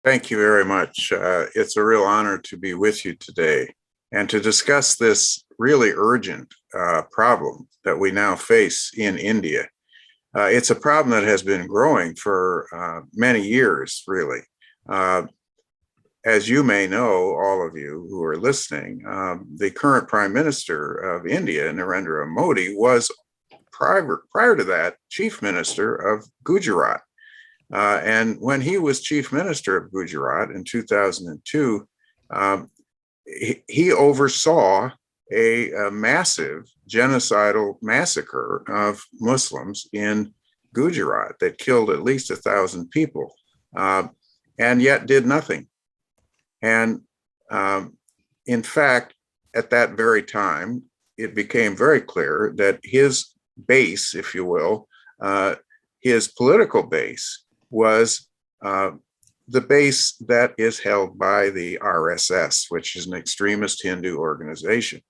Thank you very much. It's a real honor to be with you today and to discuss this really urgent problem that we now face in India. It's a problem that has been growing for many years, really. Uh, as you may know, all of you who are listening, the current Prime Minister of India, Narendra Modi, was prior to that Chief Minister of Gujarat. And when he was chief minister of Gujarat in 2002, he oversaw a massive genocidal massacre of Muslims in Gujarat that killed at least 1,000 people, and yet did nothing. And in fact, at that very time, it became very clear that his base, if you will, his political base, was the base that is held by the RSS, which is an extremist Hindu organization.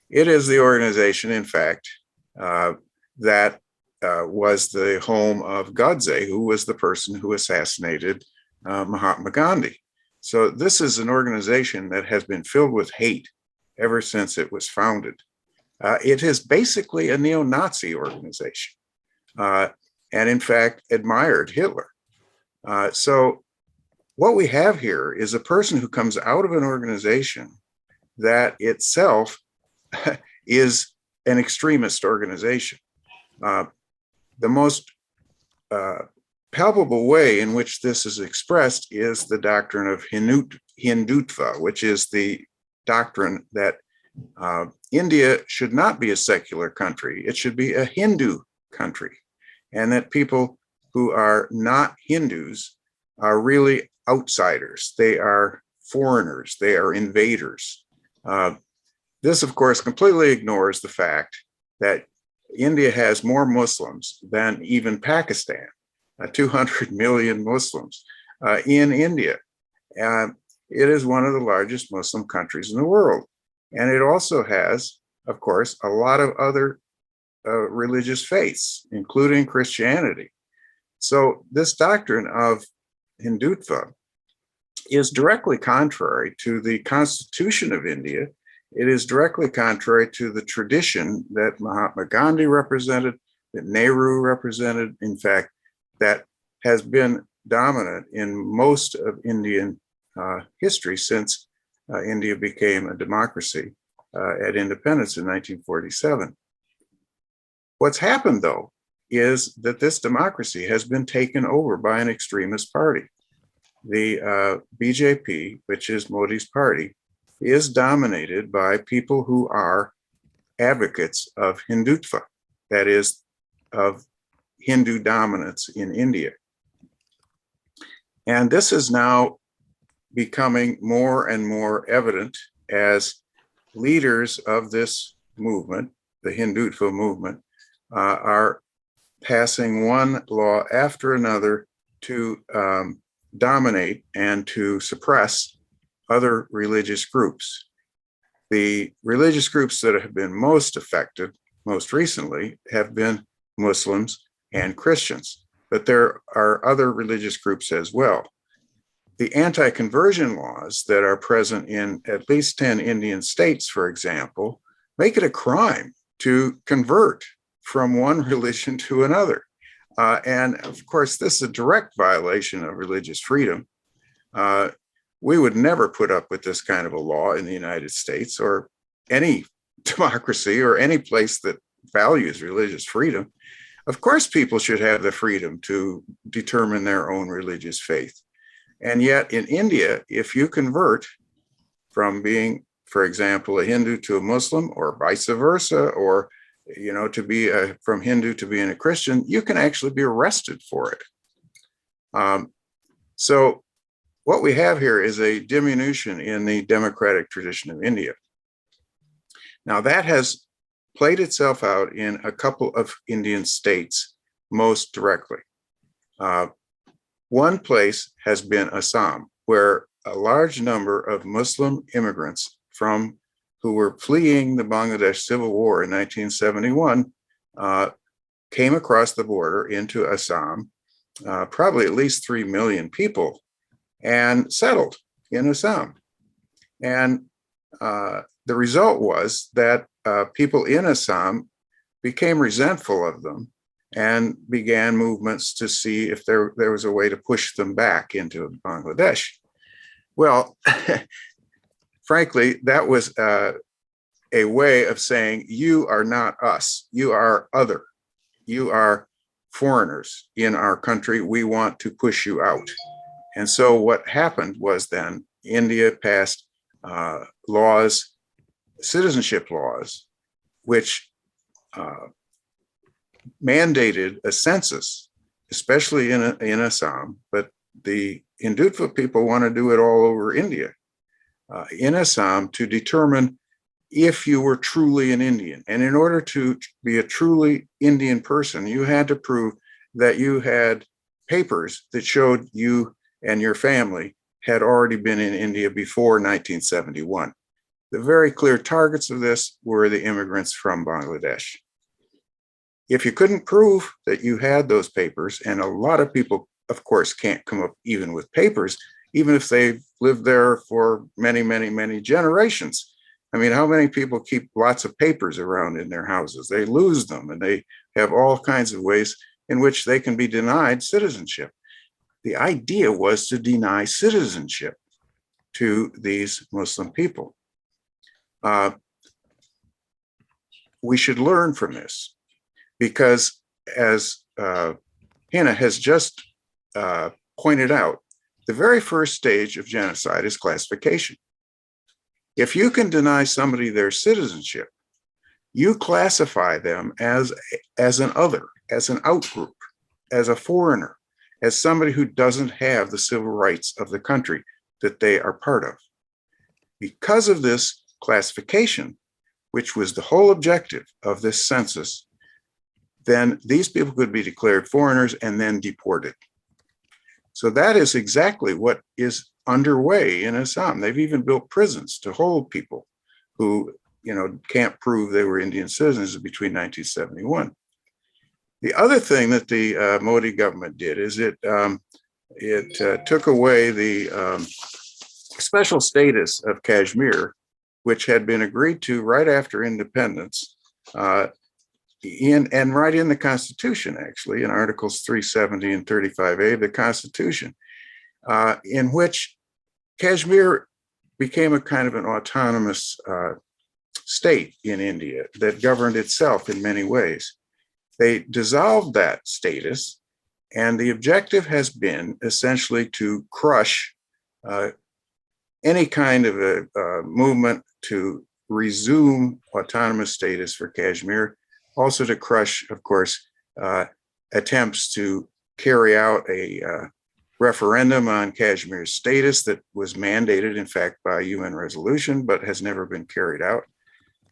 It is the organization, in fact, that was the home of Godse, who was the person who assassinated Mahatma Gandhi. So this is an organization that has been filled with hate ever since it was founded. It is basically a neo-Nazi organization, and in fact admired Hitler. So what we have here is a person who comes out of an organization that itself is an extremist organization. The most palpable way in which this is expressed is the doctrine of Hindutva, which is the doctrine that India should not be a secular country. It should be a Hindu country, and that people who are not Hindus are really outsiders. They are foreigners. They are invaders. This, of course, completely ignores the fact that India has more Muslims than even Pakistan, 200 million Muslims in India. It is one of the largest Muslim countries in the world. And it also has, of course, a lot of other religious faiths, including Christianity. So this doctrine of Hindutva is directly contrary to the Constitution of India. It is directly contrary to the tradition that Mahatma Gandhi represented, that Nehru represented, in fact, that has been dominant in most of Indian history since India became a democracy at independence in 1947. What's happened, though, is that this democracy has been taken over by an extremist party. The BJP, which is Modi's party, is dominated by people who are advocates of Hindutva, that is, of Hindu dominance in India. And this is now becoming more and more evident as leaders of this movement, the Hindutva movement, are passing one law after another to dominate and to suppress other religious groups. The religious groups that have been most affected most recently have been Muslims and Christians, but there are other religious groups as well. The anti-conversion laws that are present in at least 10 Indian states, for example, make it a crime to convert from one religion to another. And of course, this is a direct violation of religious freedom. We would never put up with this kind of a law in the United States or any democracy or any place that values religious freedom. Of course, people should have the freedom to determine their own religious faith. And yet in India, if you convert from being, for example, a Hindu to a Muslim or vice versa, or to be from Hindu to being a Christian, you can actually be arrested for it. So what we have here is a diminution in the democratic tradition of India. Now that has played itself out in a couple of Indian states most directly. One place has been Assam, where a large number of Muslim immigrants who were fleeing the Bangladesh Civil War in 1971 came across the border into Assam. Probably at least 3 million people and settled in Assam. And the result was that people in Assam became resentful of them and began movements to see if there was a way to push them back into Bangladesh. Well, frankly, that was a way of saying, you are not us, you are other, you are foreigners in our country, we want to push you out. And so what happened was then India passed laws, citizenship laws, which mandated a census, especially in Assam, but the Hindutva people want to do it all over India, in Assam, to determine if you were truly an Indian. And in order to be a truly Indian person, you had to prove that you had papers that showed you and your family had already been in India before 1971. The very clear targets of this were the immigrants from Bangladesh. If you couldn't prove that you had those papers, and a lot of people, of course, can't come up even with papers, even if they've lived there for many, many, many generations. I mean, how many people keep lots of papers around in their houses? They lose them, and they have all kinds of ways in which they can be denied citizenship. The idea was to deny citizenship to these Muslim people. We should learn from this, because as Hannah has just pointed out, the very first stage of genocide is classification. If you can deny somebody their citizenship, you classify them as an other, as an outgroup, as a foreigner, as somebody who doesn't have the civil rights of the country that they are part of. Because of this classification, which was the whole objective of this census, then these people could be declared foreigners and then deported. So that is exactly what is underway in Assam. They've even built prisons to hold people who, can't prove they were Indian citizens between 1971. The other thing that the Modi government did is it took away the special status of Kashmir, which had been agreed to right after independence, and right in the Constitution, actually, in Articles 370 and 35A of the Constitution, in which Kashmir became a kind of an autonomous state in India that governed itself in many ways. They dissolved that status, and the objective has been essentially to crush any kind of a movement to resume autonomous status for Kashmir, also to crush, of course, attempts to carry out a referendum on Kashmir's status that was mandated, in fact, by UN resolution, but has never been carried out.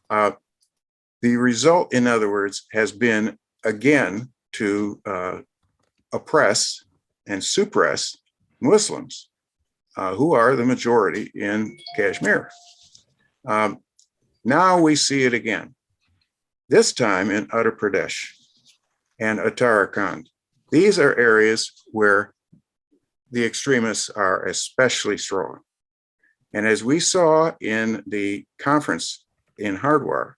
The result, in other words, has been, again, to oppress and suppress Muslims, who are the majority in Kashmir. Now we see it again, this time in Uttar Pradesh and Uttarakhand. These are areas where the extremists are especially strong. And as we saw in the conference in Hardwar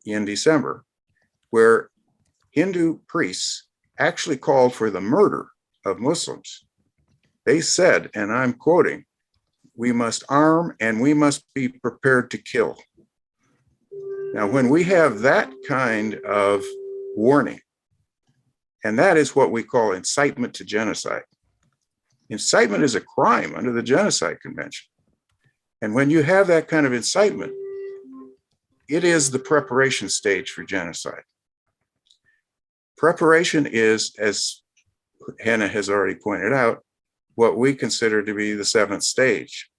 in December, where Hindu priests actually called for the murder of Muslims, they said, and I'm quoting, "We must arm and we must be prepared to kill." Now, when we have that kind of warning, and that is what we call incitement to genocide. Incitement is a crime under the Genocide Convention. And when you have that kind of incitement, it is the preparation stage for genocide. Preparation is, as Hannah has already pointed out, what we consider to be the seventh stage.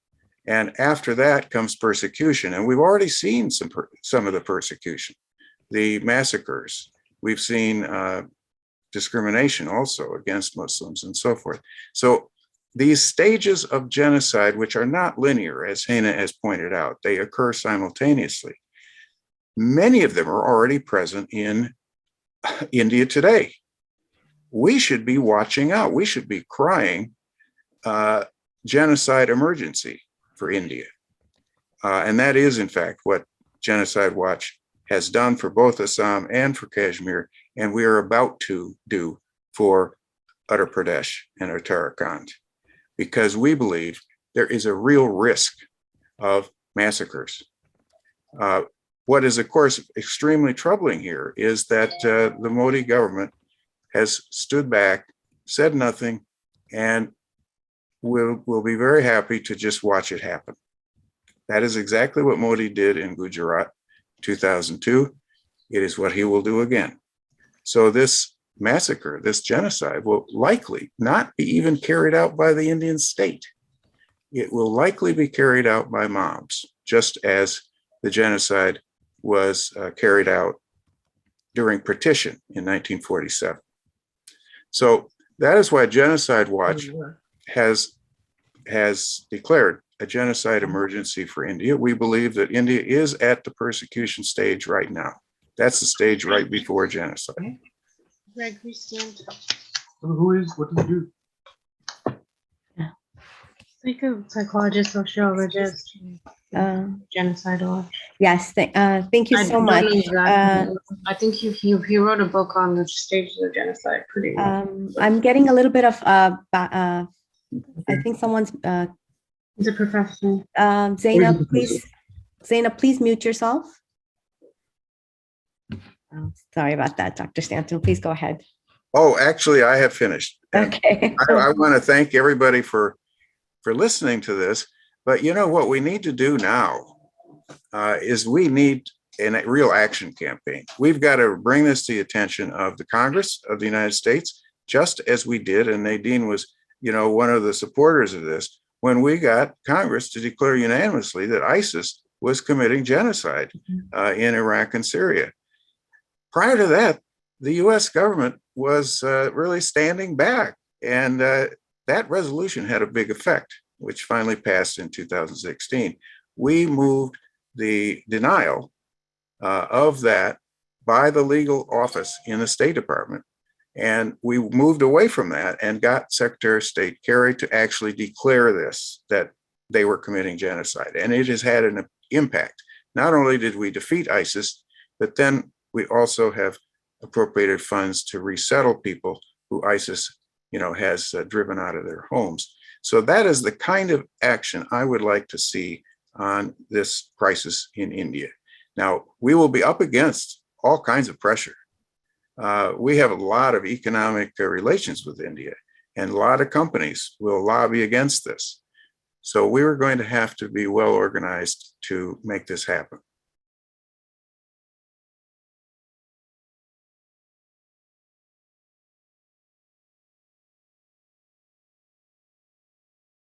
And after that comes persecution. And we've already seen some of the persecution, the massacres. We've seen discrimination also against Muslims and so forth. So these stages of genocide, which are not linear, as Hannah has pointed out, they occur simultaneously. Many of them are already present in India today. We should be watching out. We should be crying genocide emergency for India. And that is, in fact, what Genocide Watch has done for both Assam and for Kashmir, and we are about to do for Uttar Pradesh and Uttarakhand, because we believe there is a real risk of massacres. What is, of course, extremely troubling here is that the Modi government has stood back, said nothing, and will be very happy to just watch it happen. That is exactly what Modi did in Gujarat 2002. It is what he will do again. So this massacre, this genocide, will likely not be even carried out by the Indian state. It will likely be carried out by mobs, just as the genocide was carried out during partition in 1947. So that is why Genocide Watch has declared a genocide emergency for India. We believe that India is at the persecution stage right now. That's the stage right before genocide. Gregory Stanton. What do you do? Like a psychologist, sociologist, Genocide Watch. Yes, thank you I so don't much. know exactly. I think he wrote a book on the stages of genocide. Pretty much. I'm getting a little bit of, I think someone's, He's a professor. Zainab, please mute yourself. Oh, sorry about that, Dr. Stanton. Please go ahead. Oh, actually, I have finished. Okay. I want to thank everybody for listening to this. But you know what we need to do now is we need a real action campaign. We've got to bring this to the attention of the Congress of the United States, just as we did, and Nadine was, one of the supporters of this, when we got Congress to declare unanimously that ISIS was committing genocide in Iraq and Syria. Prior to that, the US government was really standing back, and that resolution had a big effect, which finally passed in 2016. We moved the denial of that by the legal office in the State Department. And we moved away from that and got Secretary of State Kerry to actually declare this, that they were committing genocide. And it has had an impact. Not only did we defeat ISIS, but then we also have appropriated funds to resettle people who ISIS, has driven out of their homes. So that is the kind of action I would like to see on this crisis in India. Now, we will be up against all kinds of pressure. We have a lot of economic relations with India, and a lot of companies will lobby against this. So we are going to have to be well organized to make this happen.